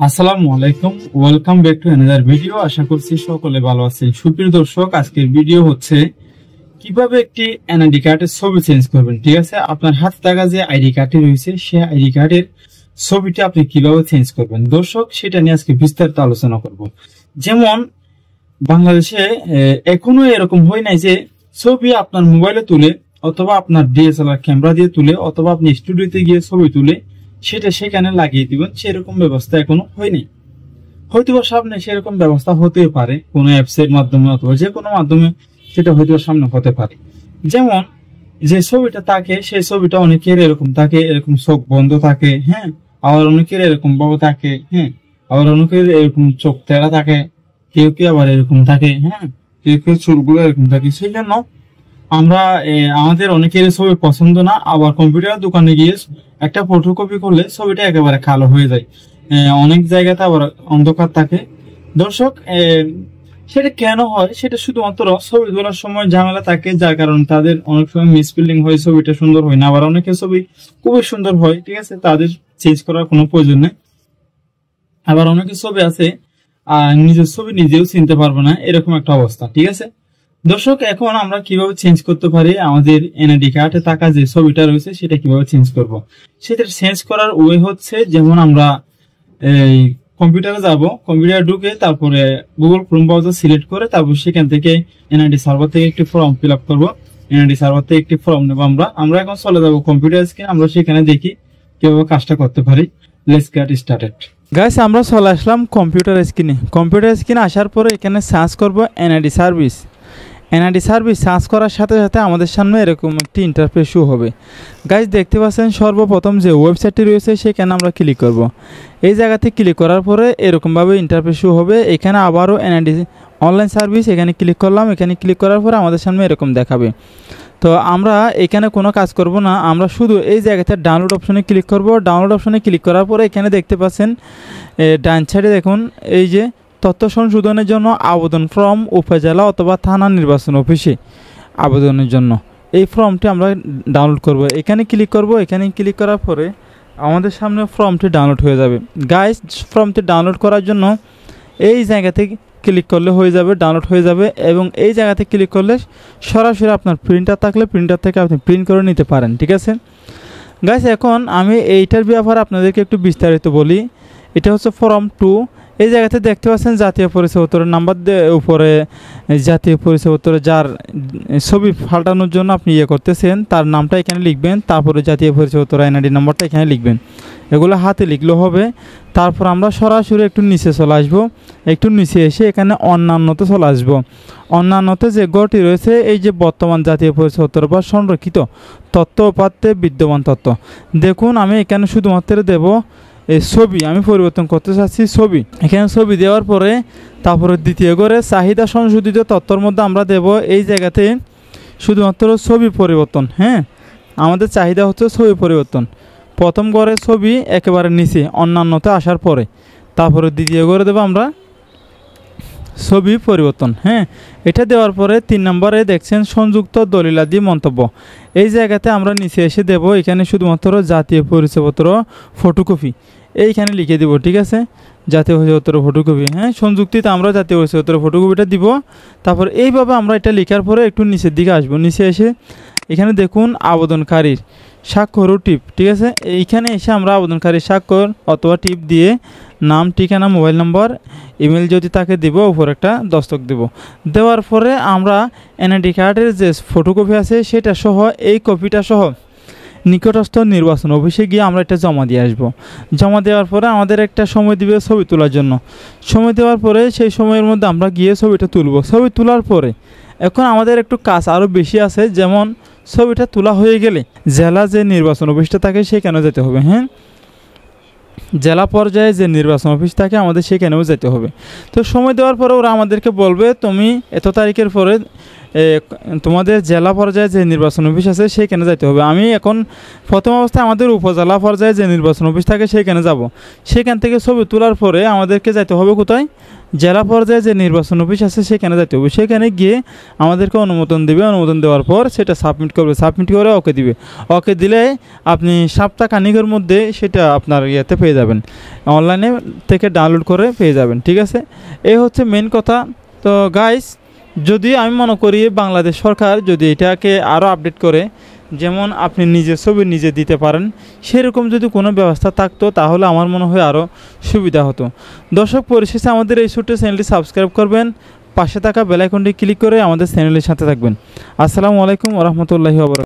আসসালামু আলাইকুম, welcome back to another video. আশা করছি সকলে ভালো আছেন। সুপ্রিয় দর্শক, আজকের ভিডিও হচ্ছে কিভাবে একটি এনআইডি কার্ডের ছবি চেঞ্জ করবেন। ঠিক আছে, আপনার হাতে থাকা যে আইডি কার্ডটি রয়েছে সেই আইডি কার্ডের ছবিটা আপনি কিভাবে চেঞ্জ করবেন দর্শক, সেটা নিয়ে আজকে বিস্তারিত আলোচনা করব। যেমন বাংলাদেশে এখনো এরকম হয় নাই যে ছবি আপনার মোবাইলে তুলে অথবা আপনার ডিএসএলআর ক্যামেরা দিয়ে তুলে অথবা আপনি স্টুডিওতে গিয়ে ছবি তুলে সেটা সেখানে লাগিয়ে দিবেন, সেরকম ব্যবস্থা এখনো হয়নি। হয়তো সামনে সেরকম ব্যবস্থা হতে পারে কোনো অ্যাপস এর মাধ্যমে অথবা যে কোনো মাধ্যমে, সেটা হয়তো সামনে হতে পারে। যেমন যে ছবিটা থাকে সেই ছবিটা অনেকের এরকম থাকে, এরকম চোখ বন্ধ থাকে, হ্যাঁ, আবার অনেকের এরকম ভাবে থাকে, হ্যাঁ, আবার অনেকের এরকম চোখ তেরা থাকে, কেউ কেউ আবার এরকম থাকে, হ্যাঁ, কেউ কেউ চুলগুলো এরকম থাকে। সেই জন্য আমরা আমাদের অনেকের ছবি পছন্দ না, আবার কম্পিউটার দোকানে গিয়ে একটা ফটোকপি করলে ছবিটা একেবারে কালো হয়ে যায়। অনেক জায়গাতে আবার অন্ধকার থাকে। দর্শক, সেটা কেন হয়? সেটা শুধুমাত্র ছবি তোলার সময় ঝামেলা থাকে, যার কারণে তাদের অনেক সময় মিসফিল্ডিং হয়, ছবিটা সুন্দর হয় না। আবার অনেকের ছবি খুবই সুন্দর হয়, ঠিক আছে, তাদের চেঞ্জ করার কোনো প্রয়োজন নেই। আবার অনেকের ছবি আছে নিজের ছবি নিজেও চিনতে পারবে না, এরকম একটা অবস্থা। ঠিক আছে দর্শক, এখন আমরা কিভাবে চেঞ্জ করতে পারি আমাদের এনআইডি কার্ডে থাকা যে ছবিটা রয়েছে সেটা কিভাবে চেঞ্জ করব। সেটা চেঞ্জ করার ওয়ে হচ্ছে, যেমন আমরা এই কম্পিউটারে যাব, কম্পিউটারে ঢুকে তারপরে গুগল ক্রোম ব্রাউজার সিলেক্ট করে তারপর সেখান থেকে এনআইডি সার্ভার থেকে একটি ফর্ম ফিল আপ করবো। এনআইডি সার্ভার থেকে একটি ফর্ম নেবো। আমরা এখন চলে যাবো কম্পিউটার স্ক্রিনে, আমরা সেখানে দেখি কিভাবে কাজটা করতে পারি। Let's get started. গাইস, আমরা চলে আসলাম কম্পিউটার স্ক্রিনে। কম্পিউটার স্ক্রিনে আসার পরে এখানে সার্চ করব NID service. NID service search করার সাথে সাথে আমাদের সামনে এরকম একটি ইন্টারফেস শো হবে। গাইস, দেখতে পাচ্ছেন সর্বপ্রথম যে ওয়েবসাইটটি রয়েছে সেখানে আমরা ক্লিক করব। এই জায়গাতে ক্লিক করার পরে এরকমভাবে ইন্টারফেস শো হবে। এখানে আবারও এনআইডি অনলাইন সার্ভিস, এখানে ক্লিক করলাম। এখানে ক্লিক করার পরে আমাদের সামনে এরকম দেখাবে। তো আমরা এখানে কোনো কাজ করব না, আমরা শুধু এই জায়গাতে ডাউনলোড অপশনে ক্লিক করব। ডাউনলোড অপশনে ক্লিক করার পরে এখানে দেখতে পাচ্ছেন ডান সাইডে দেখুন এই যে তথ্য সংশোধনের জন্য আবেদন ফর্ম, উপজেলা অথবা থানা নির্বাচন অফিসে আবেদনের জন্য এই ফর্মটি আমরা ডাউনলোড করব। এখানে ক্লিক করব। এখানে ক্লিক করার পরে আমাদের সামনে ফর্মটি ডাউনলোড হয়ে যাবে। গাইস, ফর্মটি ডাউনলোড করার জন্য এই জায়গাতে ক্লিক করলে হয়ে যাবে, ডাউনলোড হয়ে যাবে। এবং এই জায়গাতে ক্লিক করলে সরাসরি আপনার প্রিন্টার থাকলে প্রিন্টার থেকে আপনি প্রিন্ট করে নিতে পারেন। ঠিক আছে গাইস, এখন আমি এইটার ব্যাপারে আপনাদেরকে একটু বিস্তারিত বলি। এটা হচ্ছে ফর্ম 2। এই জায়গাতে দেখতে পাচ্ছেন জাতীয় পরিচয়পত্রের নাম্বার উপরে জাতীয় পরিচয়পত্রে যার ছবি পাল্টানোর জন্য আপনি করতেছেন তার নামটা এখানে লিখবেন, তারপরে জাতীয় পরিচয়পত্র এনআইডি নাম্বারটা এখানে লিখবেন। এগুলো হাতে লিখলেও হবে। তারপর আমরা সরাসরি একটু নিচে চলে আসবো। একটু নিচে এসে এখানে অন্যান্যতে চলে আসবো। অন্যান্যতে যে গড়টি রয়েছে এই যে বর্তমান জাতীয় পরিচয়পত্র বা সংরক্ষিত তথ্য উপাত্তে বিদ্যমান তথ্য, দেখুন আমি এখানে শুধুমাত্র দেব এই ছবি। আমি পরিবর্তন করতে চাচ্ছি ছবি। এখানে ছবি দেওয়ার পরে তারপরে দ্বিতীয় করে চাহিদা সংশোধিত তথ্যর মধ্যে আমরা দেব এই জায়গাতে শুধুমাত্র ছবি পরিবর্তন। হ্যাঁ, আমাদের চাহিদা হচ্ছে ছবি পরিবর্তন। প্রথম ঘরে ছবি একেবারে নিচে অন্যান্যতে আসার পরে তারপরে দ্বিতীয় ঘরে দেবো আমরা ছবি পরিবর্তন। হ্যাঁ, এটা দেওয়ার পরে 3 নম্বরে দেখছেন সংযুক্ত দলিলাদি মন্তব্য। এই জায়গাতে আমরা নিচে এসে দেব এখানে শুধুমাত্র জাতীয় পরিচয়পত্র ফটোকপি এইখানে লিখে দিব। ঠিক আছে, জাতীয় পরিচয়পত্র ফটোকপি। হ্যাঁ, সংযুক্তিতে আমরা জাতীয় পরিচয়পত্র ফটোকপিটা দিব। তারপর এইভাবে আমরা এটা লেখার পরে একটু নিচের দিকে আসবো। নিচে এসে এখানে দেখুন আবেদনকারীর স্বাক্ষর ও টিপ। ঠিক আছে, এইখানে এসে আমরা আবেদনকারীর স্বাক্ষর অথবা টিপ দিয়ে নাম, ঠিকানা, মোবাইল নম্বর, ইমেল যদি তাকে দিব, উপর একটা দস্তক দেব। দেওয়ার পরে আমরা এনআইডি কার্ডের যে ফটোকপি আছে সেটা সহ এই কপিটা সহ নিকটস্থ নির্বাচন অফিসে গিয়ে আমরা এটা জমা দিয়ে আসবো। জমা দেওয়ার পরে আমাদের একটা সময় দিবে ছবি তোলার জন্য। সময় দেওয়ার পরে সেই সময়ের মধ্যে আমরা গিয়ে ছবিটা তুলব। ছবি তোলার পরে এখন আমাদের একটু কাজ আরও বেশি আছে। যেমন ছবিটা তোলা হয়ে গেলে জেলা যে নির্বাচন অফিসটা থাকে সেখানেও যেতে হবে। হ্যাঁ, জেলা পর্যায়ে যে নির্বাচন অফিস থাকে আমাদের সেখানেও যেতে হবে। তো সময় দেওয়ার পরে ওরা আমাদেরকে বলবে তুমি এত তারিখের পরে তোমাদের জেলা পর্যায়ে যে নির্বাচন অফিস আছে সেইখানে যাইতে হবে। আমি এখন প্রথম অবস্থায় আমাদের উপজেলা পর্যায়ে যে নির্বাচন অফিস থাকে সেইখানে যাব। সেখান থেকে ছবি তোলার পরে আমাদেরকে যাইতে হবে কোথায়, জেলা পর্যায়ে যে নির্বাচন অফিস আছে সেখানে যাইতে হবে। সেখানে গিয়ে আমাদেরকে অনুমোদন দেবে, অনুমোদন দেওয়ার পর সেটা সাবমিট করবে, সাবমিট করে ওকে দিবে। ওকে দিলে আপনি সপ্তাহখানিকের মধ্যে সেটা আপনার ইয়েতে পেয়ে যাবেন, অনলাইনে থেকে ডাউনলোড করে পেয়ে যাবেন। ঠিক আছে, এই হচ্ছে মেন কথা। তো গাইস, যদি আমি মনে করি বাংলাদেশ সরকার যদি এটাকে আরও আপডেট করে, যেমন আপনি নিজের ছবি নিজে দিতে পারেন, সেরকম যদি কোনো ব্যবস্থা থাকতো তাহলে আমার মনে হয় আরও সুবিধা হতো। দর্শক, পরিশেষে আমাদের এই ছোট্ট চ্যানেলটি সাবস্ক্রাইব করবেন, পাশে থাকা বেল আইকনটি ক্লিক করে আমাদের চ্যানেলের সাথে থাকবেন। আসসালামু আলাইকুম ওয়া রাহমাতুল্লাহি ওয়া বারাকাতুহু।